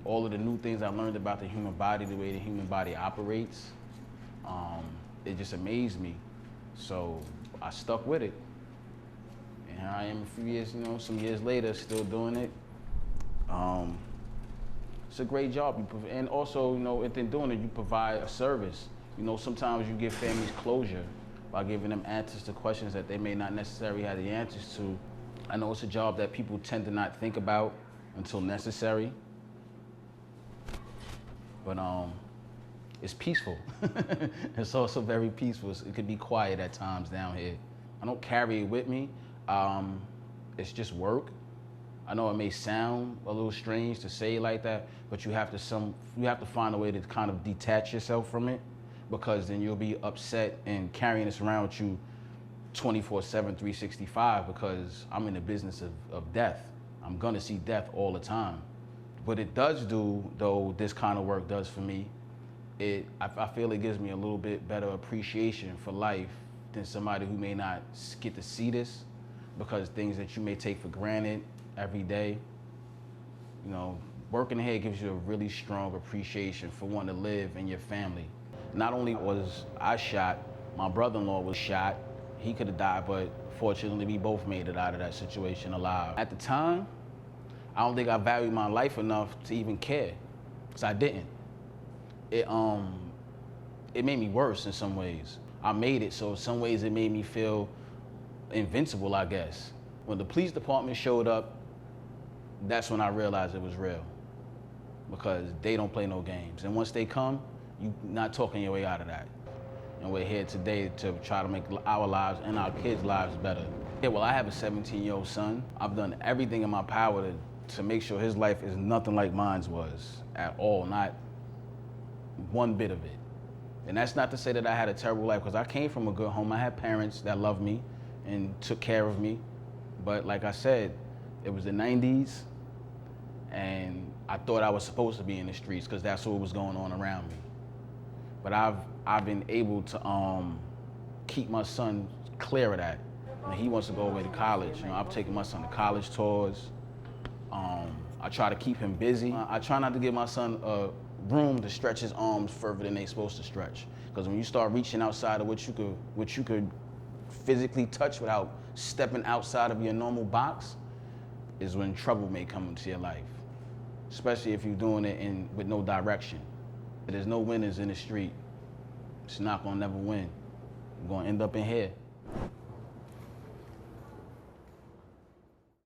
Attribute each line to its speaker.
Speaker 1: all of the new things I learned about the human body, the way the human body operates, it just amazed me. So I stuck with it. And here I am a few years, some years later, still doing it. It's a great job. And also, within doing it, you provide a service. Sometimes you give families closure by giving them answers to questions that they may not necessarily have the answers to. I know it's a job that people tend to not think about until necessary. But it's peaceful. It's also very peaceful. It could be quiet at times down here. I don't carry it with me. It's just work. I know it may sound a little strange to say it like that, but you have to find a way to kind of detach yourself from it, because then you'll be upset and carrying this around with you 24/7, 365, because I'm in the business of death. I'm gonna see death all the time. What it does do, though, this kind of work does for me, I feel it gives me a little bit better appreciation for life than somebody who may not get to see this, because things that you may take for granted every day, working here gives you a really strong appreciation for wanting to live in your family. Not only was I shot, my brother-in-law was shot. He could have died, but fortunately we both made it out of that situation alive. At the time, I don't think I valued my life enough to even care, because I didn't. It made me worse in some ways. I made it, so in some ways it made me feel invincible, I guess. When the police department showed up, that's when I realized it was real, because they don't play no games. And once they come, you're not talking your way out of that. And we're here today to try to make our lives and our kids' lives better. Yeah, well, I have a 17-year-old son. I've done everything in my power to make sure his life is nothing like mine was at all, not one bit of it. And that's not to say that I had a terrible life, because I came from a good home. I had parents that loved me and took care of me. But like I said, it was the 90s, and I thought I was supposed to be in the streets because that's what was going on around me. But I've been able to keep my son clear of that. When he wants to go away to college, I've taken my son to college tours. I try to keep him busy. I try not to give my son a room to stretch his arms further than they're supposed to stretch. Because when you start reaching outside of what you could physically touch without stepping outside of your normal box, is when trouble may come into your life. Especially if you're doing it with no direction. There's no winners in the street. It's not gonna never win. You're gonna end up in here.